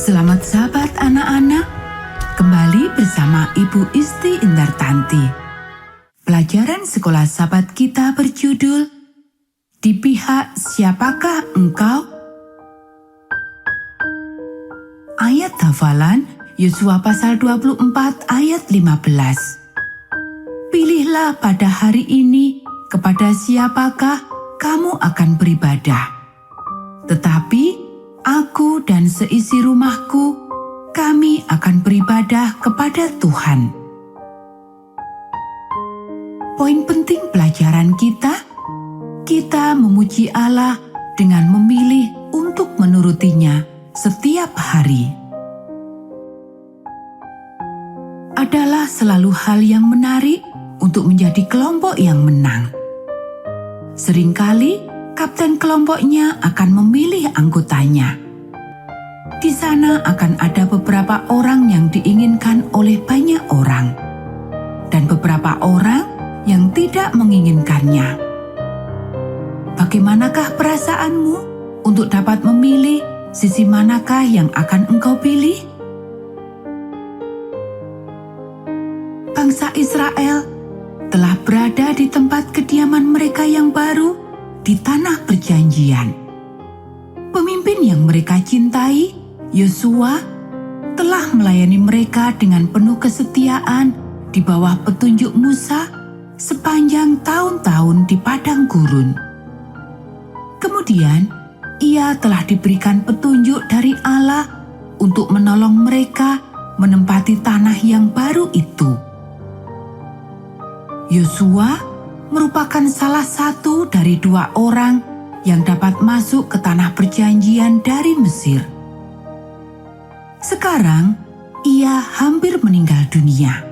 Selamat sahabat anak-anak, kembali bersama Ibu Isti Indartanti. Pelajaran sekolah sahabat kita berjudul Di Pihak Siapakah Engkau? Ayat hafalan Yosua pasal 24 ayat 15. Pilihlah pada hari ini kepada siapakah kamu akan beribadah. Tetapi aku dan seisi rumahku, kami akan beribadah kepada Tuhan. Poin penting pelajaran kita memuji Allah dengan memilih untuk menurutinya setiap hari. Adalah selalu hal yang menarik untuk menjadi kelompok yang menang. Seringkali kapten kelompoknya akan memilih anggotanya. Di sana akan ada beberapa orang yang diinginkan oleh banyak orang, dan beberapa orang yang tidak menginginkannya. Bagaimanakah perasaanmu untuk dapat memilih sisi manakah yang akan engkau pilih? Bangsa Israel telah berada di tempat kediaman mereka yang baru di tanah perjanjian. Pemimpin yang mereka cintai, Yosua, telah melayani mereka dengan penuh kesetiaan di bawah petunjuk Musa sepanjang tahun-tahun di padang gurun. Kemudian, ia telah diberikan petunjuk dari Allah untuk menolong mereka menempati tanah yang baru itu. Yosua merupakan salah satu dari 2 orang yang dapat masuk ke tanah perjanjian dari Mesir. Sekarang, ia hampir meninggal dunia.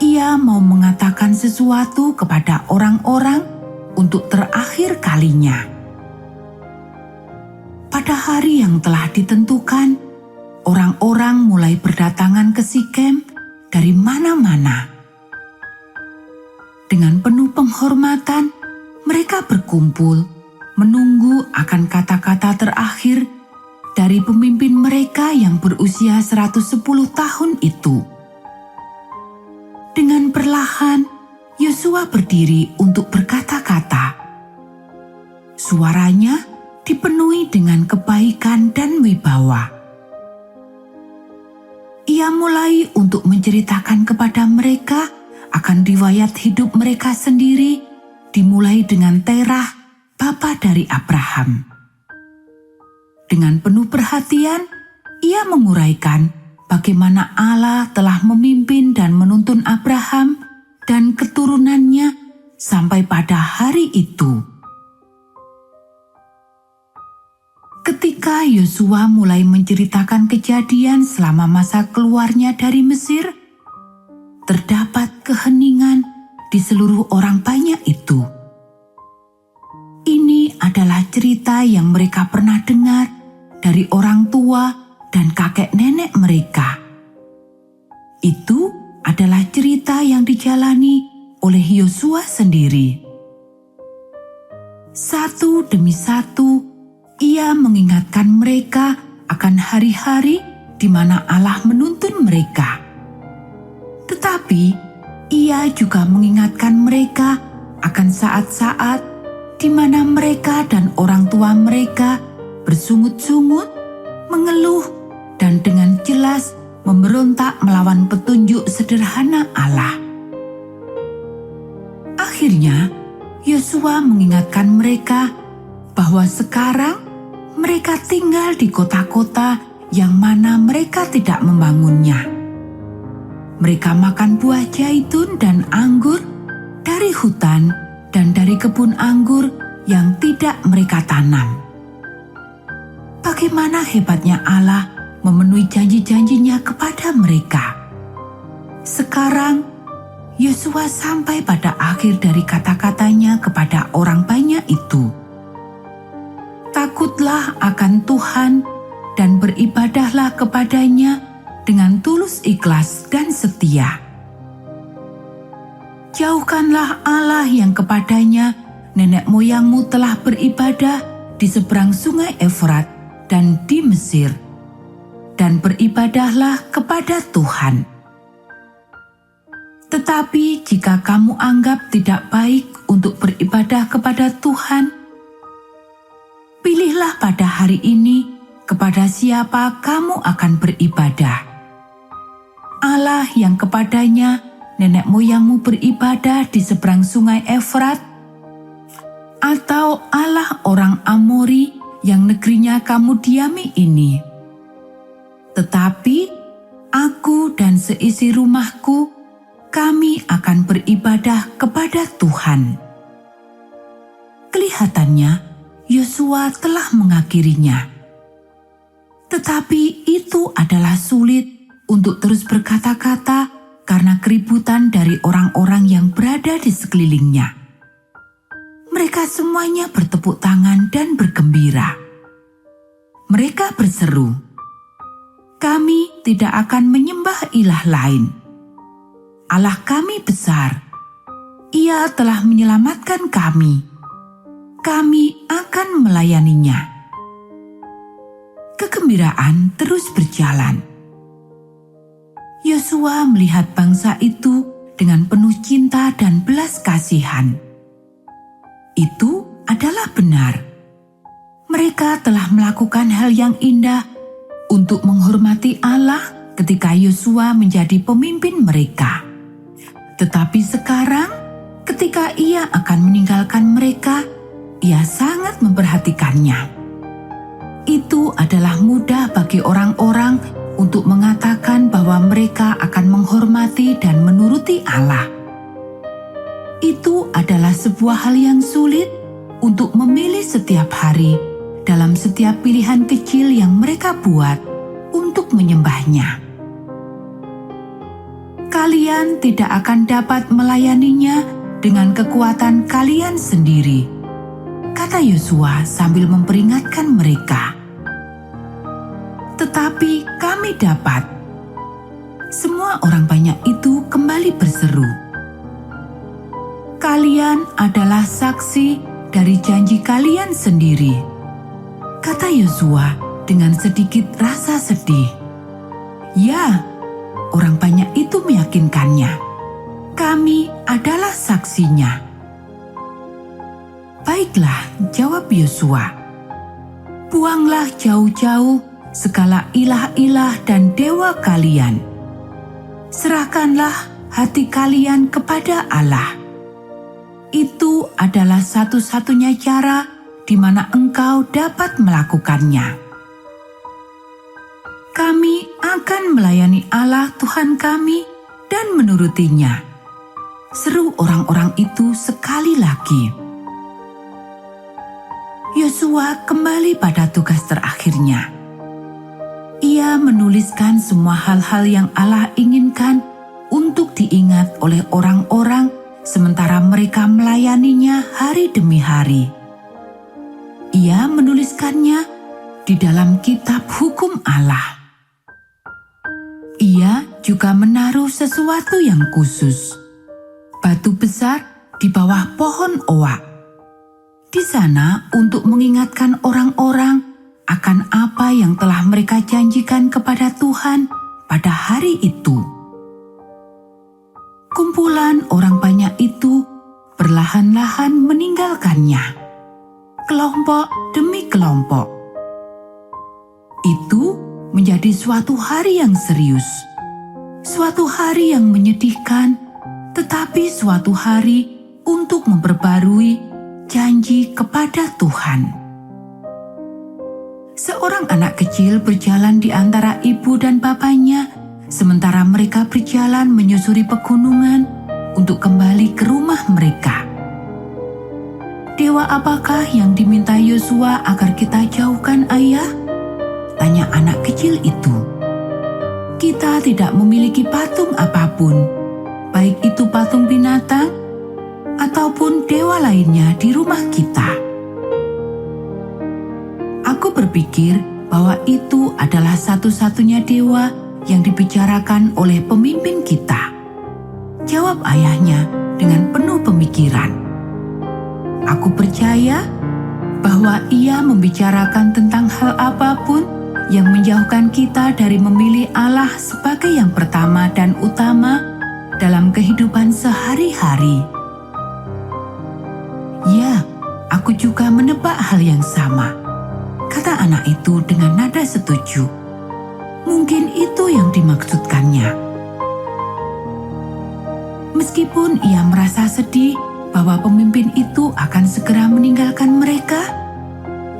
Ia mau mengatakan sesuatu kepada orang-orang untuk terakhir kalinya. Pada hari yang telah ditentukan, orang-orang mulai berdatangan ke Sikem dari mana-mana. Dengan penuh penghormatan, mereka berkumpul, menunggu akan kata-kata terakhir dari pemimpin mereka yang berusia 110 tahun itu. Dengan perlahan, Yosua berdiri untuk berkata-kata. Suaranya dipenuhi dengan kebaikan dan wibawa. Ia mulai untuk menceritakan kepada mereka akan riwayat hidup mereka sendiri, dimulai dengan Terah, bapa dari Abraham. Dengan penuh perhatian, ia menguraikan bagaimana Allah telah memimpin dan menuntun Abraham dan keturunannya sampai pada hari itu. Ketika Yosua mulai menceritakan kejadian selama masa keluarnya dari Mesir, terdapat keheningan di seluruh orang banyak itu. Ini adalah cerita yang mereka pernah dengar dari orang tua dan kakek nenek mereka. Itu adalah cerita yang dijalani oleh Yosua sendiri. Satu demi satu, ia mengingatkan mereka akan hari-hari di mana Allah menuntun mereka. Tetapi ia juga mengingatkan mereka akan saat-saat di mana mereka dan orang tua mereka bersungut-sungut, mengeluh, dan dengan jelas memberontak melawan petunjuk sederhana Allah. Akhirnya, Yosua mengingatkan mereka bahwa sekarang mereka tinggal di kota-kota yang mana mereka tidak membangunnya. Mereka makan buah zaitun dan anggur dari hutan dan dari kebun anggur yang tidak mereka tanam. Bagaimana hebatnya Allah memenuhi janji-janjinya kepada mereka. Sekarang, Yosua sampai pada akhir dari kata-katanya kepada orang banyak itu. Takutlah akan Tuhan dan beribadahlah kepadanya dengan tulus ikhlas dan setia. Jauhkanlah Allah yang kepadanya nenek moyangmu telah beribadah di seberang sungai Efrat dan di Mesir, dan beribadahlah kepada Tuhan. Tetapi jika kamu anggap tidak baik untuk beribadah kepada Tuhan, pilihlah pada hari ini kepada siapa kamu akan beribadah. Allah yang kepadanya nenek moyangmu beribadah di seberang sungai Efrat, atau Allah orang Amori yang negerinya kamu diami ini. Tetapi aku dan seisi rumahku, kami akan beribadah kepada Tuhan. Kelihatannya Yosua telah mengakhirinya. Tetapi itu adalah sulit untuk terus berkata-kata karena keributan dari orang-orang yang berada di sekelilingnya. Mereka semuanya bertepuk tangan dan bergembira. Mereka berseru, "Kami tidak akan menyembah ilah lain. Allah kami besar. Ia telah menyelamatkan kami. Kami akan melayaninya." Kegembiraan terus berjalan. Yosua melihat bangsa itu dengan penuh cinta dan belas kasihan. Itu adalah benar. Mereka telah melakukan hal yang indah untuk menghormati Allah ketika Yosua menjadi pemimpin mereka. Tetapi sekarang, ketika ia akan meninggalkan mereka, ia sangat memperhatikannya. Itu adalah mudah bagi orang-orang untuk mengatakan bahwa mereka akan menghormati dan menuruti Allah. Itu adalah sebuah hal yang sulit untuk memilih setiap hari dalam setiap pilihan kecil yang mereka buat untuk menyembahnya. Kalian tidak akan dapat melayaninya dengan kekuatan kalian sendiri, kata Yosua sambil memperingatkan mereka. Tetapi kami dapat. Semua orang banyak itu kembali berseru. Kalian adalah saksi dari janji kalian sendiri, kata Yosua dengan sedikit rasa sedih. Ya, orang banyak itu meyakinkannya. Kami adalah saksinya. Baiklah, jawab Yosua. Buanglah jauh-jauh segala ilah-ilah dan dewa kalian. Serahkanlah hati kalian kepada Allah. Itu adalah satu-satunya cara di mana engkau dapat melakukannya. Kami akan melayani Allah Tuhan kami dan menurutinya, seru orang-orang itu sekali lagi. Yosua kembali pada tugas terakhirnya. Ia menuliskan semua hal-hal yang Allah inginkan untuk diingat oleh orang-orang sementara mereka melayaninya hari demi hari. Ia menuliskannya di dalam kitab hukum Allah. Ia juga menaruh sesuatu yang khusus, batu besar di bawah pohon oak. Di sana untuk mengingatkan orang-orang akan apa yang telah mereka janjikan kepada Tuhan pada hari itu. Kumpulan orang banyak itu perlahan-lahan meninggalkannya, kelompok demi kelompok. Itu menjadi suatu hari yang serius, suatu hari yang menyedihkan, tetapi suatu hari untuk memperbarui janji kepada Tuhan. Seorang anak kecil berjalan di antara ibu dan bapaknya, sementara mereka berjalan menyusuri pegunungan untuk kembali ke rumah mereka. Dewa apakah yang diminta Yosua agar kita jauhkan, ayah? Tanya anak kecil itu. Kita tidak memiliki patung apapun, baik itu patung binatang ataupun dewa lainnya di rumah kita. Aku berpikir bahwa itu adalah satu-satunya dewa yang dibicarakan oleh pemimpin kita, jawab ayahnya dengan penuh pemikiran. Aku percaya bahwa ia membicarakan tentang hal apapun yang menjauhkan kita dari memilih Allah sebagai yang pertama dan utama dalam kehidupan sehari-hari. Ya, aku juga menebak hal yang sama, kata anak itu dengan nada setuju. Mungkin itu yang dimaksudkannya. Meskipun ia merasa sedih bahwa pemimpin itu akan segera meninggalkan mereka,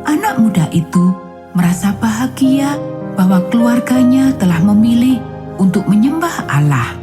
anak muda itu merasa bahagia bahwa keluarganya telah memilih untuk menyembah Allah.